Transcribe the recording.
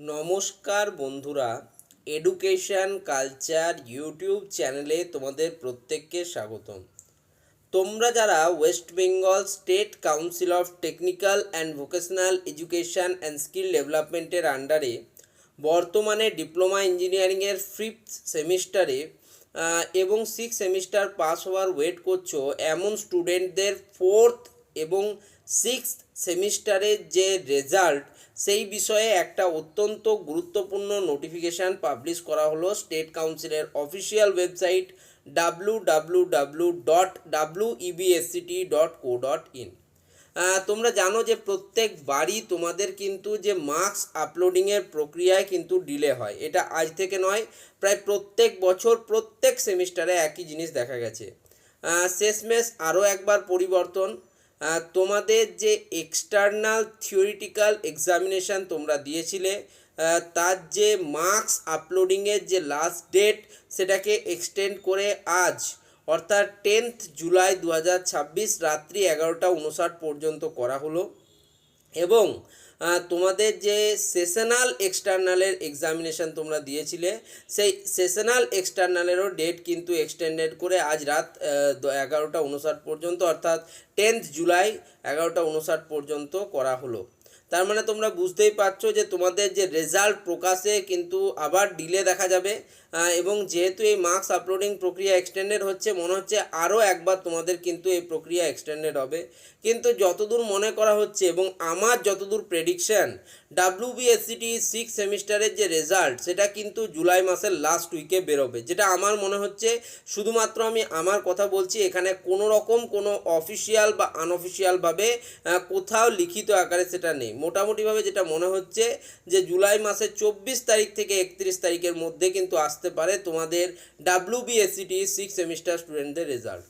নমস্কার বন্ধুরা, education culture YouTube চ্যানেলে তোমাদের প্রত্যেককে স্বাগতম। তোমরা যারা West Bengal state council of technical and vocational education and skill ডেভেলপমেন্টের আন্ডারে বর্তমানে ডিপ্লোমা ইঞ্জিনিয়ারিংয়ের ফিফথ সেমিস্টারে এবং সিক্স সেমিস্টার পাস হওয়ার ওয়েট করছো এমন স্টুডেন্টদের ফোর্থ এবং সিক্সথ সেমিস্টারের যে রেজাল্ট সেই বিষয়ে একটা অত্যন্ত গুরুত্বপূর্ণ নোটিফিকেশান পাবলিশ করা হলো স্টেট কাউন্সিলের অফিসিয়াল ওয়েবসাইট www.websct.co.in। তোমরা জানো যে প্রত্যেক বারই তোমাদের কিন্তু যে মার্কস আপলোডিংয়ের প্রক্রিয়ায় কিন্তু ডিলে হয়। এটা আজ থেকে নয়, প্রায় প্রত্যেক বছর প্রত্যেক সেমিস্টারে একই জিনিস দেখা গেছে। শেষমেশ আরও একবার পরিবর্তন, তোমাদের যে এক্সটার্নাল থিওরিটিক্যাল এক্সামিনেশান তোমরা দিয়েছিলে তার যে মার্কস আপলোডিংয়ের যে লাস্ট ডেট সেটাকে এক্সটেন্ড করে আজ অর্থাৎ 10th জুলাই 2026 রাত্রি 11:59 পর্যন্ত করা হলো। এবং তোমাদের যে সেশনাল এক্সটার্নালের এক্সামিনেশান তোমরা দিয়েছিলে সেই সেশনাল এক্সটার্নালেরও ডেট কিন্তু এক্সটেন্ডেড করে আজ রাত 11:59 পর্যন্ত অর্থাৎ 10th জুলাই 11:59 পর্যন্ত করা হলো। তার মানে তোমরা বুঝতেই পারছো যে তোমাদের যে রেজাল্ট প্রকাশে কিন্তু আবার ডিলে দেখা যাবে। এবং যেহেতু এই মার্কস আপলোডিং প্রক্রিয়া এক্সটেন্ডেড হচ্ছে, মনে হচ্ছে আরও একবার তোমাদের কিন্তু এই প্রক্রিয়া এক্সটেন্ডেড হবে। কিন্তু যতদূর মনে করা হচ্ছে এবং আমার যতদূর প্রেডিকশান, WBSCT সিক্স সেমিস্টারের যে রেজাল্ট সেটা কিন্তু জুলাই মাসের লাস্ট উইকে বেরোবে, যেটা আমার মনে হচ্ছে। শুধুমাত্র আমি আমার কথা বলছি, এখানে কোনো রকম কোনো অফিসিয়াল বা আনঅফিসিয়ালভাবে কোথাও লিখিত আকারে সেটা নেই। মোটামুটিভাবে যেটা মনে হচ্ছে যে জুলাই মাসের 24 তারিখ থেকে 31 তারিখের মধ্যে কিন্তু আসতে পারে তোমাদের WBSCT সিক্স সেমিস্টার স্টুডেন্টদের রেজাল্ট।